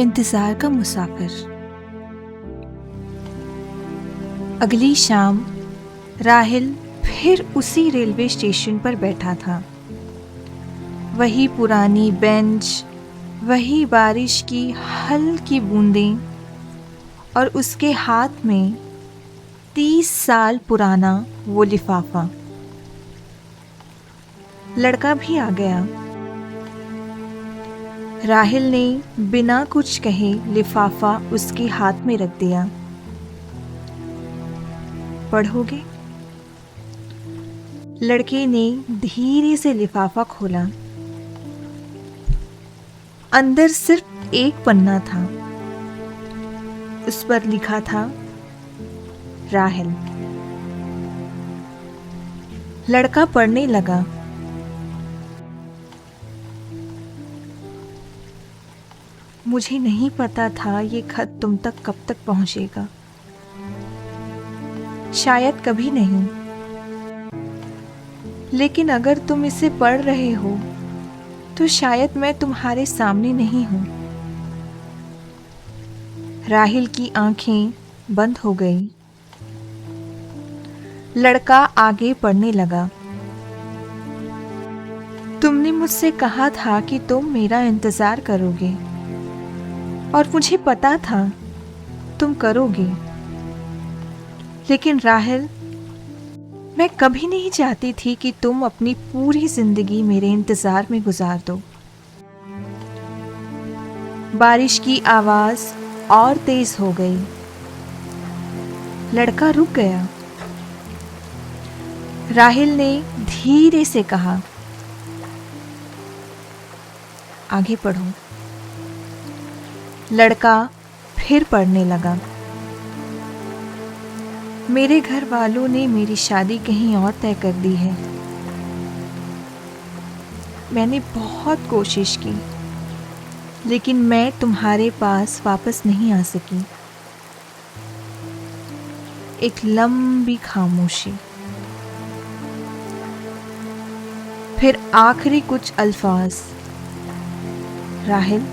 इंतज़ार का मुसाफिर। अगली शाम राहिल फिर उसी रेलवे स्टेशन पर बैठा था। वही पुरानी बेंच, वही बारिश की हल्की बूंदें और उसके हाथ में 30 साल पुराना वो लिफाफा। लड़का भी आ गया। राहिल ने बिना कुछ कहे लिफाफा उसके हाथ में रख दिया। पढ़ोगे? लड़के ने धीरे से लिफाफा खोला। अंदर सिर्फ एक पन्ना था। उस पर लिखा था राहिल। लड़का पढ़ने लगा। मुझे नहीं पता था ये खत तुम तक कब तक पहुंचेगा। शायद कभी नहीं, लेकिन अगर तुम इसे पढ़ रहे हो तो शायद मैं तुम्हारे सामने नहीं हूं। राहिल की आंखें बंद हो गई। लड़का आगे पढ़ने लगा। तुमने मुझसे कहा था कि तुम मेरा इंतजार करोगे और मुझे पता था तुम करोगे, लेकिन राहिल, मैं कभी नहीं चाहती थी कि तुम अपनी पूरी जिंदगी मेरे इंतजार में गुजार दो। बारिश की आवाज और तेज हो गई। लड़का रुक गया। राहिल ने धीरे से कहा, आगे पढ़ो। लड़का फिर पढ़ने लगा। मेरे घर वालों ने मेरी शादी कहीं और तय कर दी है। मैंने बहुत कोशिश की, लेकिन मैं तुम्हारे पास वापस नहीं आ सकी। एक लंबी खामोशी, फिर आखिरी कुछ अल्फाज। राहिल,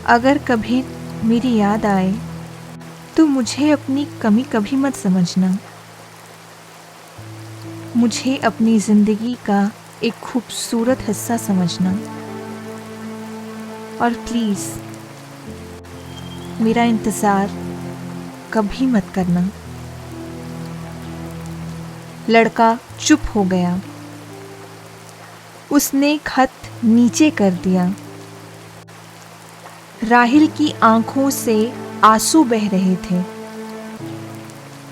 अगर कभी मेरी याद आए तो मुझे अपनी कमी कभी मत समझना। मुझे अपनी जिंदगी का एक खूबसूरत हिस्सा समझना, और प्लीज मेरा इंतजार कभी मत करना। लड़का चुप हो गया। उसने खत नीचे कर दिया। राहिल की आंखों से आंसू बह रहे थे,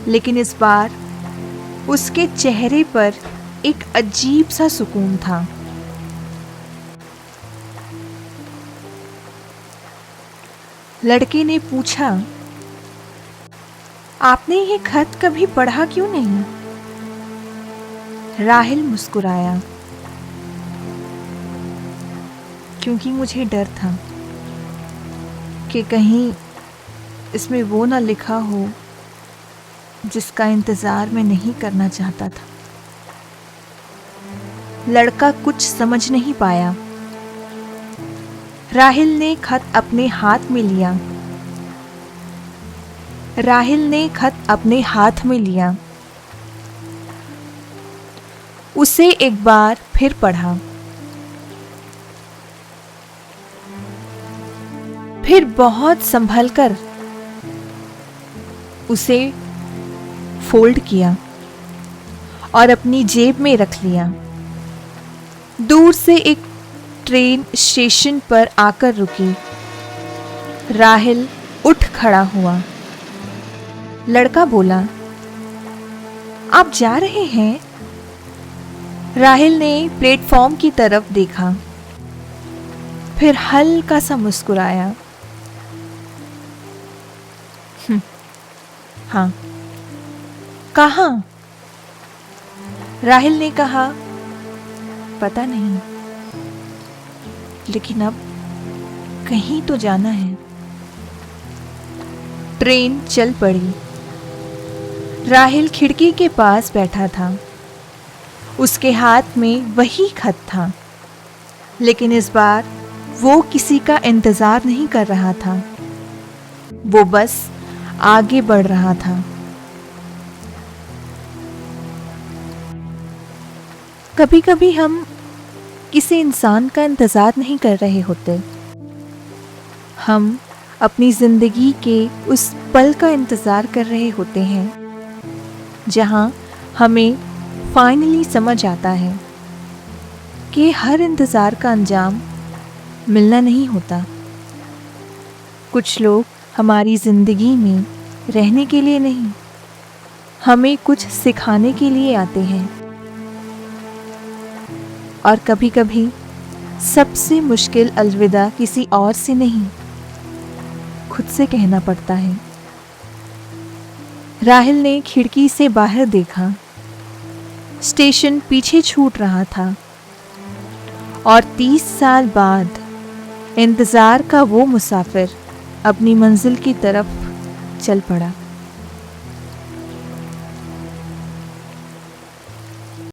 लेकिन इस बार उसके चेहरे पर एक अजीब सा सुकून था। लड़के ने पूछा, आपने ये खत कभी पढ़ा क्यों नहीं? राहिल मुस्कुराया, क्योंकि मुझे डर था कि कहीं इसमें वो ना लिखा हो जिसका इंतजार मैं नहीं करना चाहता था। लड़का कुछ समझ नहीं पाया। राहिल ने खत अपने हाथ में लिया। राहिल ने खत अपने हाथ में लिया। उसे एक बार फिर पढ़ा। फिर बहुत संभलकर उसे फोल्ड किया और अपनी जेब में रख लिया। दूर से एक ट्रेन स्टेशन पर आकर रुकी। राहिल उठ खड़ा हुआ। लड़का बोला, आप जा रहे हैं? राहिल ने प्लेटफॉर्म की तरफ देखा, फिर हल्का सा मुस्कुराया। हाँ। कहाँ? राहिल ने कहा, पता नहीं, लेकिन अब कहीं तो जाना है। ट्रेन चल पड़ी। राहिल खिड़की के पास बैठा था। उसके हाथ में वही खत था, लेकिन इस बार वो किसी का इंतज़ार नहीं कर रहा था, वो बस आगे बढ़ रहा था। कभी कभी हम किसी इंसान का इंतज़ार नहीं कर रहे होते, हम अपनी ज़िंदगी के उस पल का इंतज़ार कर रहे होते हैं जहाँ हमें फाइनली समझ आता है कि हर इंतज़ार का अंजाम मिलना नहीं होता। कुछ लोग हमारी ज़िंदगी में रहने के लिए नहीं, हमें कुछ सिखाने के लिए आते हैं। और कभी कभी सबसे मुश्किल अलविदा किसी और से नहीं, खुद से कहना पड़ता है। राहिल ने खिड़की से बाहर देखा। स्टेशन पीछे छूट रहा था और 30 साल बाद इंतज़ार का वो मुसाफिर अपनी मंजिल की तरफ चल पड़ा।